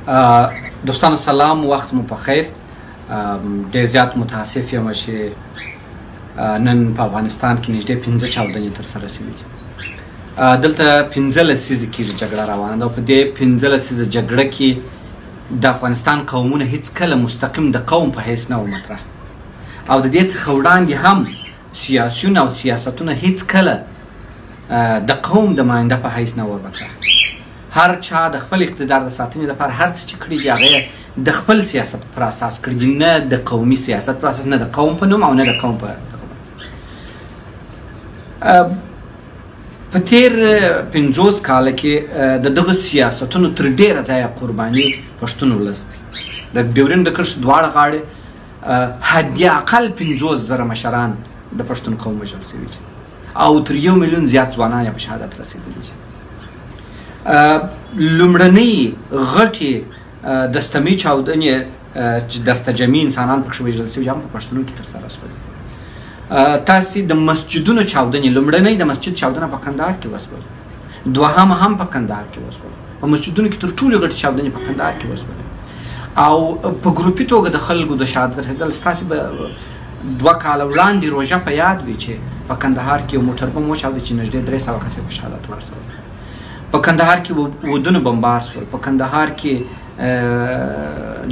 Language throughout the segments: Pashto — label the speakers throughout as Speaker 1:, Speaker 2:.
Speaker 1: دوستانو سلام، وخت مو په خیر. ډېر زیات متاسف یم چې نن په افغانستان کې نږدې 15 چاودنې ترسره شوي دي. دلته 15 لسیزې کېږي جګړه روانه ده او په دې 15 لسیزه جګړه کې د افغانستان قومونه هیڅکله مستقیم د قوم په حیث نه و مطرح، او د دې څخه وړاندې هم سیاسیون او سیاستونه هیڅکله د قوم د ماینده په حیث نه و مطرح. هر چا د خپل اقتدار د ساتنې لپاره هر څه چې کړي دي هغه د خپل سیاست پر اساس کړي دي، نه د قومي سیاست پر اساس، نه د قوم په نوم او نه د قوم په تیر 50 کاله کې د دغه سیاستونو تر ډیره ځایه قرباني پښتون ولس دی. د ډیورند د کرښې دواړه غاړې حدي اقل 50,000 مشران د پښتون قوم وژل شوي دي او تر 1 میلیون زیات ځوانان یې په شهادت رسېدلي دي. لومړنۍ غټې دستمې چاودنې چې دستجمي انسانان پکښې وژل شوي هم په پښتنو کې ترسره شولې. تاسې د مسجدونو چاودنې، لومړنۍ د مسجد چاودنه په کندهار کې وشوله، دوهمه هم په کندهار کې وشوله. په مسجدونو کې تر ټولو غټې چاودنې په کندهار کې وشوله او په ګروپي توګه د خلکو د شهادت رسېدل. ستاسې به 2 کاله وړاندې روژه په یاد وي چې په کندهار کې یو موټر بم وچاوده چې نږدې 300 کسه په شهادت ورسول. په کندهار کې ودونه بمبار شول، په کندهار کې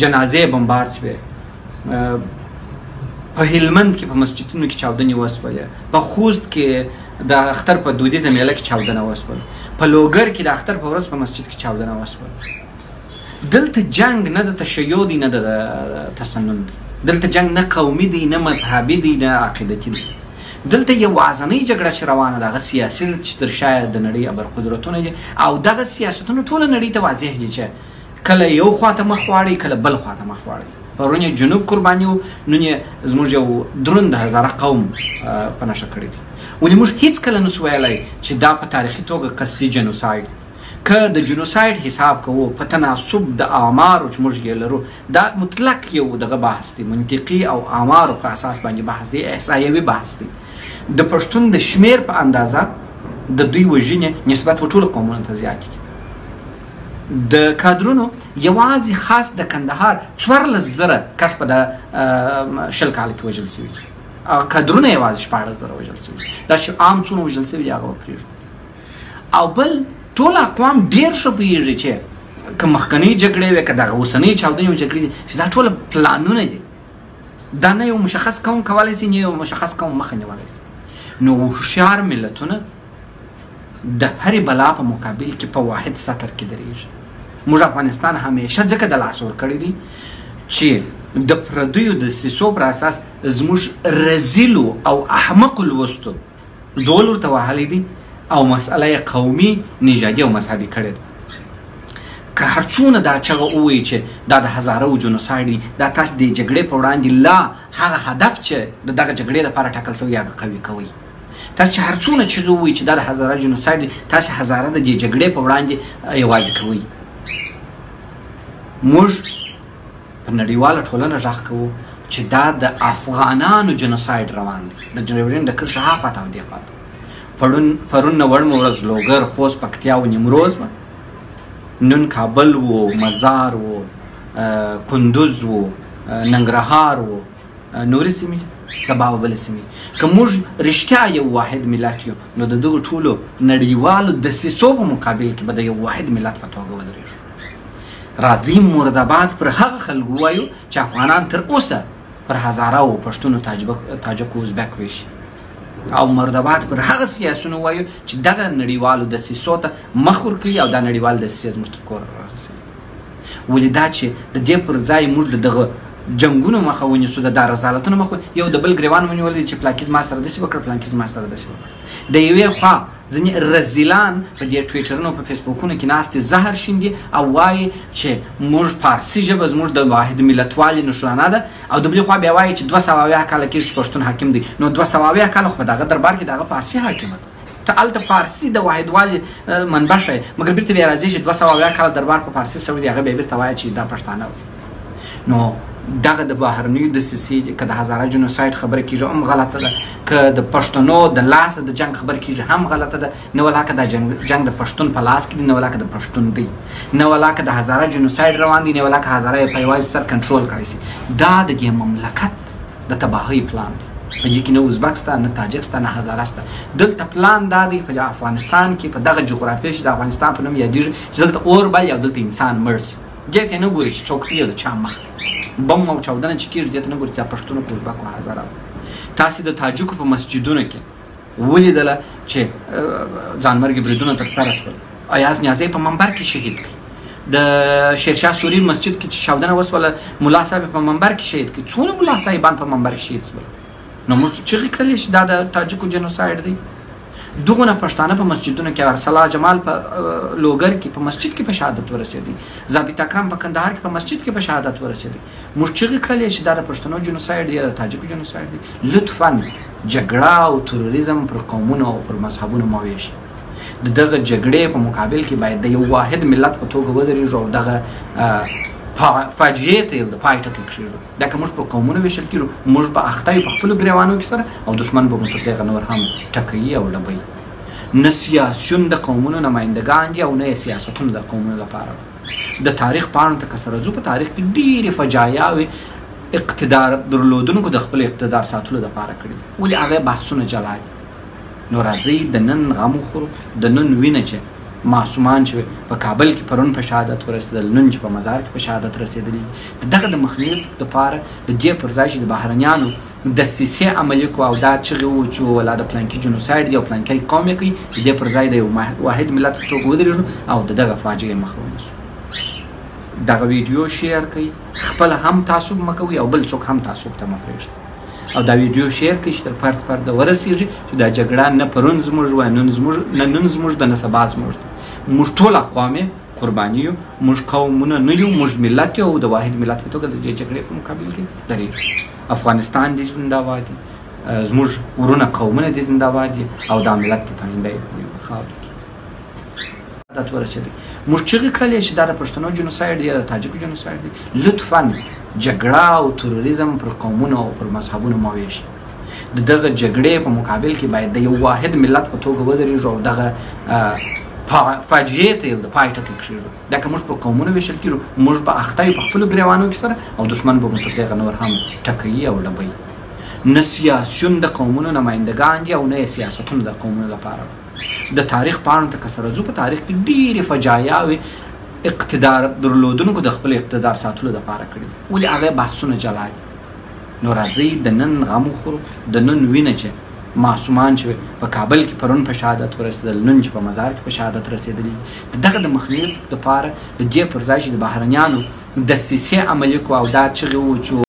Speaker 1: جنازې بمبار شوې، په هلمند کې په مسجدونو کې چاودنې وشولې، په خوست کې د اختر په دودیزه میله کې چاودنه وشوله، په لوګر کې د اختر په ورځ په مسجد کې چاودنه وشوله. دلته جنگ نه د تشیع دی نه د تسنن دی، دلته جنگ نه قومي دی نه مذهبي دی نه عقیدتي دی. دلته یوازنۍ جګړه چې روانه ده هغه سیاسي ده چې تر شاید د نړۍ ابرقدرتونه دي او دغه سیاستونه ټوله نړۍ ته واضح دي چې کله یو خواته مخ واړي کله بل خواته مخ واړي. پرون یې جنوب قرباني و، نن یې زموږ یو دروند هزاره قوم په نښه کړی دی. ولې موږ هیڅکله نسو ویلی چې دا په تاریخي توګه قصدي جنوساید. که د جنوساید حساب کوو په تناسب د آمارو چې موږ یې لرو، دا مطلق یو دغه بحث دی، منطقي او آمارو په اساس باندې بحث دی، احصایوي بحث دی. د پښتون د شمیر په اندازه د دوی وژنې نسبت و ټولو قومونو ته زیات دي. د کادرونو یوازې خاص د کندهار 14,000 کس په د 20 کال کې وژل شوي دي. کادرونه یوازې 14,000 وژل شوي دي. دا چې عام څونه وژل شوي دي هغه به پرېږدو. او بل ټول اقوام ډېر ښه پوهېږي چې که مخکنۍ جګړې وې که دغه اوسنۍ چاودنې او جګړې دي چې دا ټوله پلانونه دي. دا نه یو مشخص قوم کولی شي، نه یو مشخص قوم مخه نیولی شي. نو هوښیار ملتونه د هرې بلا په مقابل کې په واحد سطر کې درېږي. موږ افغانستان همیشه ځکه د لاس ورکړی دی چې د پردیو د دسیسو پر اساس زموږ رذیلو او احمقو لوستو ډول ورته وهلی دی او مسئله یې قومي، نژادي او مذهبي کړې ده. که هر څونه دا چغه ووایي چې دا د هزارو جنوساید دی، دا تاسو د جګړې په وړاندې لا هغه هدف چې د دغه جګړې لپاره ټاکل شوی هغه قوي کوئ. تاسو چې هر څونه چغه ووایي چې دا د هزاره جنوساید دی، تاسو هزاره د دې جګړې په وړاندې یوازې کوئ. موږ په نړیواله ټولنه غږ کوو چې دا د افغانانو جنوساید روان دی، د ډیورند د کرښې هاخواته او دې خواته. پرون نوړمه ورځ لوګر، خوست، پکتیا او نیمروز وه، نن کابل و، مزار و، کندوز و، ننګرهار و، نورې سیمې، سبا به بلې سیمې. که موږ رښتیا یو واحد ملت یو نو د دغو ټولو نړیوالو دسیسو په مقابل کې به د یو واحد ملت په توګه ودرېږو. راځئ مرادآباد پر هغه خلکو ووایو چې افغانان تر اوسه پر هزاره و، پښتون و، تاجک و، ازبک ویشي، او مرادآباد پر هغه سیاسونه ووایو چې دغه نړیوالو دسیسو ته مخ ورکوي او دا نړیوال دسیسې زموږ تر کوره رارسوي. ولې دا چې د دې پر ځای موږ د دغه جنګونو مخه ونیسو، د دا رذالتونو مخه، یو د بل ګریوان ونیولی چې پلانکي زما سره داسې وکړه، پلانکي زما سره داسې وکړه. د یوې خوا ځینې رذیلان په دې ټویټرونو په فیسبوکونو کې ناستې زهر شیندي او وایي چې موږ فارسي ژبه زموږ د واحد ملتوالي نښانه ده، او د بلې خوا بیا وایي چې 270 کاله کېږي چې پښتون حاکم دی. نو 270 کاله خو په دغه دربار کې دغه فارسي حاکمه ده. ته هلته فارسي د واحدوالي منبع ښیې، مګر بېرته بیا راځي چې 270 کاله دربار په فارسي شوی دی، هغه بیا بېرته وایي چې دا پښتانه و. نو دغه د بهرنیو دسیسې که د هزاره جنوساید خبره کېږي هم غلطه ده، که د پښتنو د لاسه د جنګ خبره کېږي هم غلطه ده. نه ولاکه دا جنګ د پښتون په لاس کې دی، نه ولاکه د پښتون دی، نه ولاکه د هزاره جنوساید روان دی، نه ولاکه هزاره یې په یوازې سر کنټرول کړی سي. دا د دې مملکت د تباهۍ پلان دی. په دې کې نه ازبک سته، نه تاجک سته، نه هزاره سته. دلته پلان دا دی په افغانستان کې، په دغه جغرافیه چې د افغانستان په نوم یادېږي، چې دلته اور بل او دلته انسان مړ سي. دې ته نه ګوري چې څوک دی او د چا مخ دی. بم او چاودنه چې کېږي دې ته نه ګوري چې پښتون او ازبک او هزاره. تاسې د تاجکو په مسجدونو کې ولیدله چې ځانمرګي بریدونه ترسره شول. ایاز نیازی په منبر کې شهید کړي. د شیرشاه سوري مسجد کې چې چاودنه وسوله، ملا صاحب په منبر کې شهید کړي. څونه ملا صاحبان په منبر کې شهید شول؟ نو موږ چغې کړلې چې دا د تاجکو جنوساید دی. دغونه پښتانه په مسجدونو کې، ارسلا جمال په لوګر کې په مسجد کې په شهادت ورسېدی، ضابط اکرم په کندهار کې په مسجد کې په شهادت ورسېدی. موږ چغې کړلې چې دا د پښتنو جنوساید دی یا د تاجکو جنوساید دی. لطفا جګړه او تروریزم پر قومونو او پر مذهبونو مه ویشئ. د دغه جګړې په مقابل کې باید د یو واحد ملت په توګه ودرېږو او دغه فاجعې ته د پای ټکی کېږدو. دا که موږ په قومونو ویشل کېږو، موږ به اخته یو په خپلو ګریوانو کې سره، او دښمن به مو تر دغه نور هم ټکوي او ډبوي. نه سیاسیون د قومونو نمایندګان دي او نه یې سیاستونه د قومونو لپاره. د تاریخ پاڼو ته که سره ځو، په تاریخ کې ډېرې فجایاوې اقتدار درلودونکو د خپل اقتدار ساتلو لپاره کړي دي، ولې هغه بحثونه جلا دي. نو راځئ د نن غم وخورو، د نن وینه چې معصومان چې په کابل کې پرون په شهادت ورسېدل، نن چې په مزار کې په شهادت رسېدلي، دغه د مخنیوي لپاره د دې پر ځای چې د بهرنیانو دسیسې عملي کړو او دا چغې وو چې ولا د پلانکي جنوساید دی او پلانکی قوم یې کوي، د دې پر ځای د یو واحد ملت په توګه ودرېږو او د دغه فاجعې مخه ونیسو. دغه ویډیو شیر کړئ، خپله هم تعصب مه کوئ او بل څوک هم تعصب ته مه پرېږدئ. او دا ویډیو شیر کړئ چې تر فرد فرده ورسېږي چې دا جګړه نه پرون زموږ وه، نه نن زموږ ده، نه سبا زموږ ده. موږ ټول اقوام قرباني یو، موږ قومونه نه یو، موږ ملت یو او د واحد ملت په توګه د دې جګړې په مقابل کې درېږو. افغانستان دې زنده‌باد وي، زموږ ورونه قومونه دې زنده‌باد وي او دا ملت دې پاینده وي په خاورو کې. ورسېدی. موږ چغې کړلې چې دا د پښتنو جنوساید دی یا د تاجکو جنوساید دی. لطفا جګړه او تروریزم پر قومونو او پر مذهبونو مه ویشئ. د دغه جګړې په مقابل کې باید د یو واحد ملت په توګه ودرېږو او دغه فاجعې ته د پای ټکی کېږدو. دا که موږ پر قومونو ویشل کېږو، موږ به اخته یو په خپلو ګریوانو کې سره، او دښمن به مو تر دغه نور هم ټکوي او ډبوي. نه سیاسیون د قومونو نمایندګان دي او نه یې سیاستونه د قومونو لپاره. د تاریخ پاڼو ته که سره ځو، په تاریخ کې ډېرې فجایاوې اقتدار درلودونکو د خپل اقتدار ساتلو لپاره کړي دي، ولې هغه بحثونه جلا دي. نو راځئ د نن غم وخورو، د نن وینه چې معصومان چې په کابل کې پرون په شهادت ورسېدل، نن چې په مزار کې په شهادت رسېدلي، دغه د مخنیوي لپاره د دې پر ځای چې د بهرنیانو دسیسې عملي کړو او دا چغې وو چې